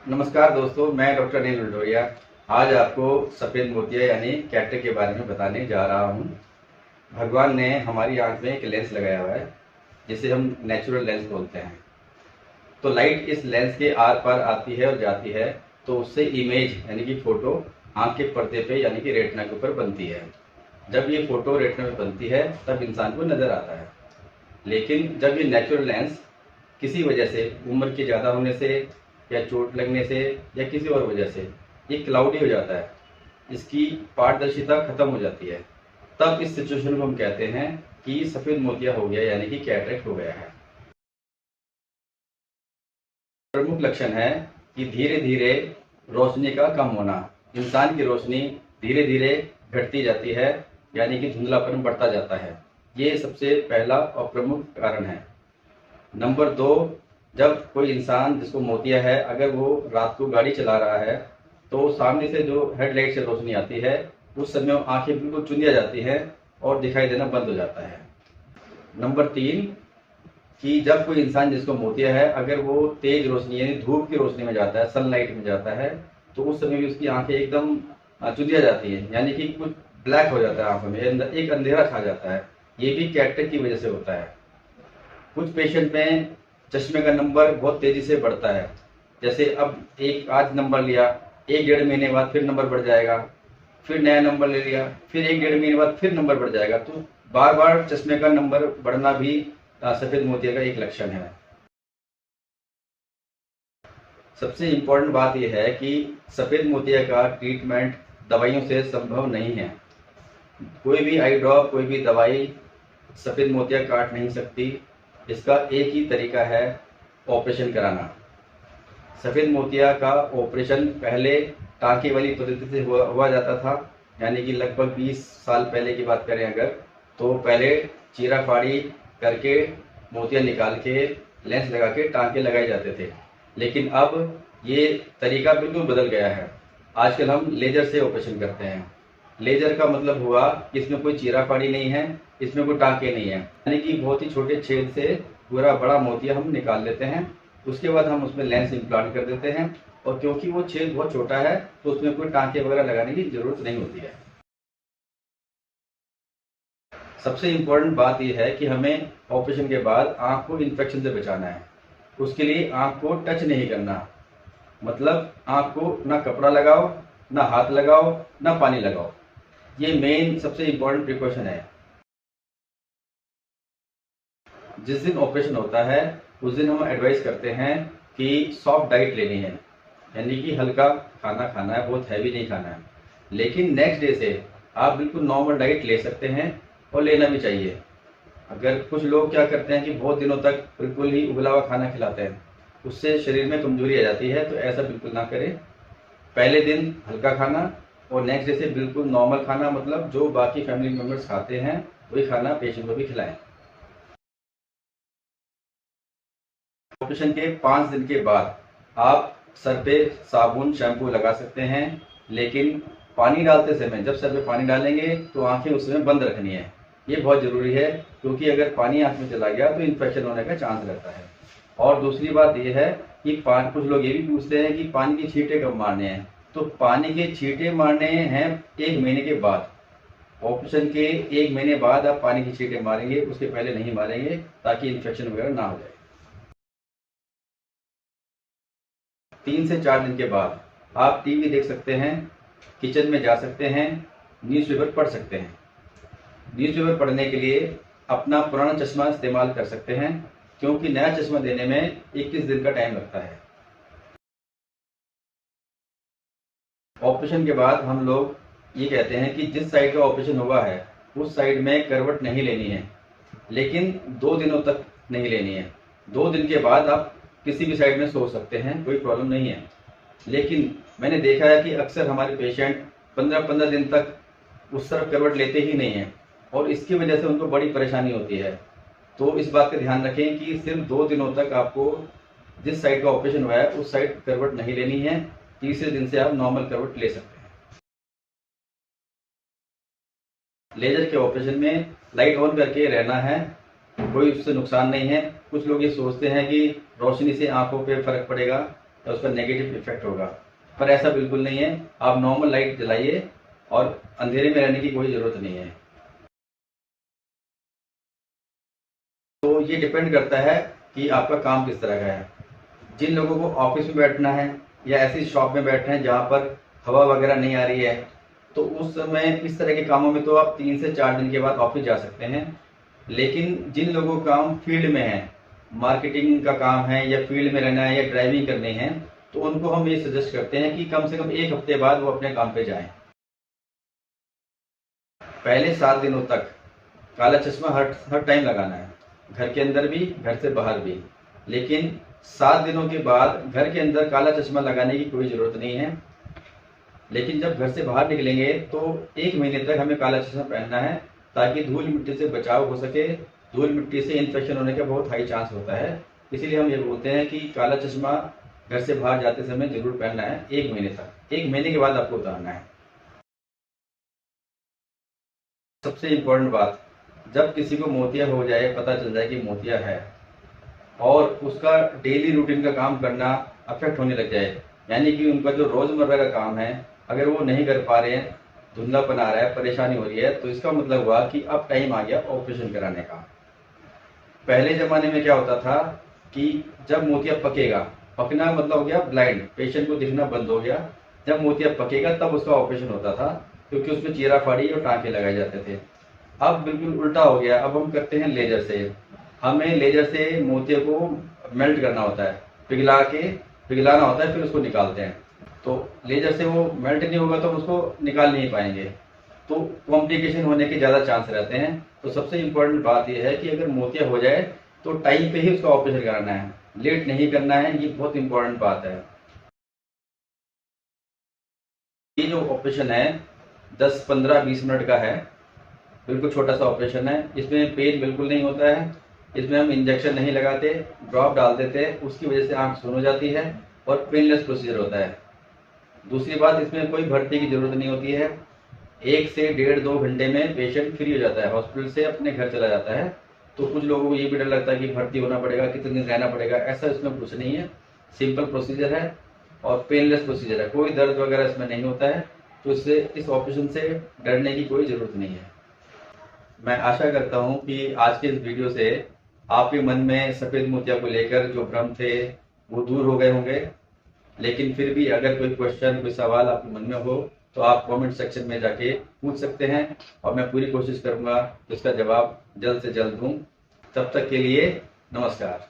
नमस्कार दोस्तों, मैं डॉक्टर अनिल लुंडोरिया आज आपको सफ़ेद मोतिया यानी कैटरेक्ट के बारे में बताने जा रहा हूँ। भगवान ने हमारी आंख में एक लेंस लगाया हुआ है जिसे हम नेचुरल लेंस बोलते हैं। तो लाइट इस लेंस के आर पार आती है और जाती है, तो उससे इमेज यानी कि फ़ोटो आंख के पर्दे पे यानी कि रेटिना के ऊपर बनती है। जब ये फ़ोटो रेटिना में बनती है तब इंसान को नज़र आता है। लेकिन जब ये नेचुरल लेंस किसी वजह से, उम्र के ज़्यादा होने से या चोट लगने से या किसी और वजह से ये क्लाउडी हो जाता है, इसकी पारदर्शिता खत्म हो जाती है, तब इस सिचुएशन को हम कहते हैं कि सफ़ेद मोतिया हो गया यानी कि कैटरेक्ट हो गया है। प्रमुख लक्षण है कि धीरे धीरे रोशनी का कम होना, इंसान की रोशनी धीरे धीरे घटती जाती है यानी कि धुंधलापन बढ़ता जाता है। ये सबसे पहला और प्रमुख कारण है। नंबर 2, जब कोई इंसान जिसको मोतिया है अगर वो रात को गाड़ी चला रहा है तो सामने से जो हेडलाइट से रोशनी आती है उस समय आंखें बिल्कुल चुंधिया जाती हैं और दिखाई देना बंद हो जाता है। नंबर 3, कि जब कोई इंसान जिसको मोतिया है अगर वो तेज रोशनी यानी धूप की रोशनी में जाता है, सनलाइट में जाता है, तो उस समय भी उसकी आंखें एकदम चुंधिया जाती हैं यानी कि कुछ ब्लैक हो जाता है, आंखों में एक अंधेरा छा जाता है। ये भी कैटरेक्ट की वजह से होता है। कुछ पेशेंट में चश्मे का नंबर बहुत तेजी से बढ़ता है। जैसे अब आज नंबर लिया, 1-1.5 महीने बाद फिर नंबर बढ़ जाएगा, फिर नया नंबर ले लिया, फिर 1-1.5 महीने बाद फिर नंबर बढ़ जाएगा। तो बार बार चश्मे का नंबर बढ़ना भी सफेद मोतिया का एक लक्षण है। सबसे इम्पोर्टेंट बात यह है कि सफेद मोतिया का ट्रीटमेंट दवाइयों से संभव नहीं है। कोई भी आई ड्रॉप, कोई भी दवाई सफेद मोतिया काट नहीं सकती। इसका एक ही तरीका है, ऑपरेशन कराना। सफ़ेद मोतिया का ऑपरेशन पहले टाँके वाली पद्धति से हुआ जाता था, यानी कि लगभग 20 साल पहले की बात करें अगर, तो पहले चीरा फाड़ी करके मोतिया निकाल के लेंस लगा के टाँके लगाए जाते थे। लेकिन अब ये तरीका बिल्कुल बदल गया है। आजकल हम लेजर से ऑपरेशन करते हैं। लेजर का मतलब हुआ कि इसमें कोई चीरा फाड़ी नहीं है, इसमें कोई टाँके नहीं है, यानी कि बहुत ही छोटे छेद से पूरा बड़ा मोतिया हम निकाल लेते हैं। उसके बाद हम उसमें लेंस इम्प्लांट कर देते हैं, और क्योंकि वो छेद बहुत छोटा है तो उसमें कोई टाँके वगैरह लगाने की जरूरत नहीं होती है। सबसे इम्पोर्टेंट बात यह है कि हमें ऑपरेशन के बाद आँख को इन्फेक्शन से बचाना है। उसके लिए आँख को टच नहीं करना, मतलब आँख को ना कपड़ा लगाओ, ना हाथ लगाओ, ना पानी लगाओ। ये मेन सबसे इम्पोर्टेंट प्रिकॉशन है। जिस दिन ऑपरेशन होता है उस दिन हम एडवाइस करते हैं कि सॉफ्ट डाइट लेनी है, यानी कि हल्का खाना खाना है, बहुत हैवी नहीं खाना है। लेकिन नेक्स्ट डे से आप बिल्कुल नॉर्मल डाइट ले सकते हैं और लेना भी चाहिए। अगर कुछ लोग क्या करते हैं कि बहुत दिनों तक बिल्कुल ही उबला हुआ खाना खिलाते हैं, उससे शरीर में कमजोरी आ जाती है, तो ऐसा बिल्कुल ना करें। पहले दिन हल्का खाना और नेक्स्ट डे से बिल्कुल नॉर्मल खाना, मतलब जो बाकी फैमिली मेम्बर्स खाते हैं वही खाना पेशेंट को भी खिलाएं। ऑपरेशन के 5 दिन के बाद आप सर पे साबुन शैम्पू लगा सकते हैं, लेकिन पानी डालते समय जब सर पे पानी डालेंगे तो आंखें उस समय बंद रखनी है। ये बहुत ज़रूरी है, क्योंकि अगर पानी आंख में चला गया तो इन्फेक्शन होने का चांस रहता है। और दूसरी बात यह है कि कुछ लोग ये भी पूछते हैं कि पानी की छींटे कब मारने हैं। तो पानी के छींटे मारने हैं 1 महीने के बाद। ऑपरेशन के 1 महीने बाद आप पानी की छींटे मारेंगे, उसके पहले नहीं मारेंगे, ताकि इन्फेक्शन वगैरह ना हो जाए। 3 से 4 दिन के बाद आप टीवी देख सकते हैं, किचन में जा सकते हैं, न्यूज़पेपर पढ़ सकते हैं। न्यूज़पेपर पढ़ने के लिए अपना पुराना चश्मा इस्तेमाल कर सकते हैं, क्योंकि नया चश्मा देने में 21 दिन का टाइम लगता है। ऑपरेशन के बाद हम लोग ये कहते हैं कि जिस साइड का ऑपरेशन हुआ है उस साइड में करवट नहीं लेनी है, लेकिन 2 दिनों तक नहीं लेनी है। 2 दिन के बाद आप किसी भी साइड में सो सकते हैं, कोई प्रॉब्लम नहीं है। लेकिन मैंने देखा है कि अक्सर हमारे पेशेंट 15-15 दिन तक उस तरफ करवट लेते ही नहीं हैं, और इसकी वजह से उनको बड़ी परेशानी होती है। तो इस बात का ध्यान रखें कि सिर्फ 2 दिनों तक आपको जिस साइड का ऑपरेशन हुआ है उस साइड करवट नहीं लेनी है। तीसरे दिन से आप नॉर्मल करवट ले सकते हैं। लेजर के ऑपरेशन में लाइट ऑन करके रहना है, कोई उससे नुकसान नहीं है। कुछ लोग ये सोचते हैं कि रोशनी से आंखों पे फर्क पड़ेगा, तो उसका नेगेटिव इफेक्ट होगा। पर ऐसा बिल्कुल नहीं है, आप नॉर्मल लाइट जलाइए और अंधेरे में रहने की कोई ज़रूरत नहीं है। तो ये डिपेंड करता है कि आपका काम किस तरह का है। जिन लोगों को ऑफिस में बैठना है या ऐसी शॉप में बैठना है जहाँ पर हवा वगैरह नहीं आ रही है, तो उस समय इस तरह के कामों में तो आप 3 से 4 दिन के बाद ऑफिस जा सकते हैं। लेकिन जिन लोगों का काम फील्ड में है, मार्केटिंग का काम है या फील्ड में रहना है या ड्राइविंग करनी है, तो उनको हम ये सजेस्ट करते हैं कि कम से कम 1 हफ्ते बाद वो अपने काम पे जाएं। पहले 7 दिनों तक काला चश्मा हर टाइम लगाना है, घर के अंदर भी, घर से बाहर भी। लेकिन 7 दिनों के बाद घर के अंदर काला चश्मा लगाने की कोई ज़रूरत नहीं है। लेकिन जब घर से बाहर निकलेंगे तो 1 महीने तक हमें काला चश्मा पहनना है, ताकि धूल मिट्टी से बचाव हो सके। धूल मिट्टी से इन्फेक्शन होने का बहुत हाई चांस होता है, इसीलिए हम ये बोलते हैं कि काला चश्मा घर से बाहर जाते समय जरूर पहनना है 1 महीने तक। 1 महीने के बाद आपको उतारना है। सबसे इम्पोर्टेंट बात, जब किसी को मोतिया हो जाए, पता चल जाए कि मोतिया है और उसका डेली रूटीन का काम करना अफेक्ट होने लग जाए, यानी कि उनका जो रोजमर्रा का काम है अगर वो नहीं कर पा रहे हैं, धुंधलापन आ रहा है, परेशानी हो रही है, तो इसका मतलब हुआ कि अब टाइम आ गया ऑपरेशन कराने का। पहले जमाने में क्या होता था कि जब मोतिया पकेगा, पकना मतलब हो गया ब्लाइंड, पेशेंट को दिखना बंद हो गया। जब मोतिया पकेगा तब उसका ऑपरेशन होता था, क्योंकि उसमें चीरा फाड़ी और टाँके लगाए जाते थे। अब बिल्कुल उल्टा हो गया, अब हम करते हैं लेजर से। हमें लेजर से मोतिया को मेल्ट करना होता है, पिघलाना होता है, फिर उसको निकालते हैं। तो लेजर से वो मेल्ट नहीं होगा तो हम उसको निकाल नहीं पाएंगे, तो कॉम्प्लिकेशन होने के ज़्यादा चांस रहते हैं। तो सबसे इम्पोर्टेंट बात यह है कि अगर मोतिया हो जाए तो टाइम पे ही उसका ऑपरेशन कराना है, लेट नहीं करना है। ये बहुत इम्पोर्टेंट बात है। ये जो ऑपरेशन है 10, 15, 20 मिनट का है, बिल्कुल छोटा सा ऑपरेशन है। इसमें पेन बिल्कुल नहीं होता है, इसमें हम इंजेक्शन नहीं लगाते, ड्रॉप डाल देते हैं, उसकी वजह से आंख सून हो जाती है और पेनलेस प्रोसीजर होता है। दूसरी बात, इसमें कोई भर्ती की जरूरत नहीं होती है। 1 से 1.5-2 घंटे में पेशेंट फ्री हो जाता है, हॉस्पिटल से अपने घर चला जाता है। तो कुछ लोगों को ये भी डर लगता है कि भर्ती होना पड़ेगा, कितने दिन रहना पड़ेगा, ऐसा इसमें कुछ नहीं है। सिंपल प्रोसीजर है और पेनलेस प्रोसीजर है, कोई दर्द वगैरह इसमें नहीं होता है। तो इससे इस ऑपरेशन से डरने की कोई ज़रूरत नहीं है। मैं आशा करता हूँ कि आज के इस वीडियो से आपके मन में सफ़ेद मोतिया को लेकर जो भ्रम थे वो दूर हो गए होंगे। लेकिन फिर भी अगर कोई क्वेश्चन, कोई सवाल आपके मन में हो तो आप कमेंट सेक्शन में जाके पूछ सकते हैं और मैं पूरी कोशिश करूंगा कि उसका जवाब जल्द से जल्द दूं। तब तक के लिए नमस्कार।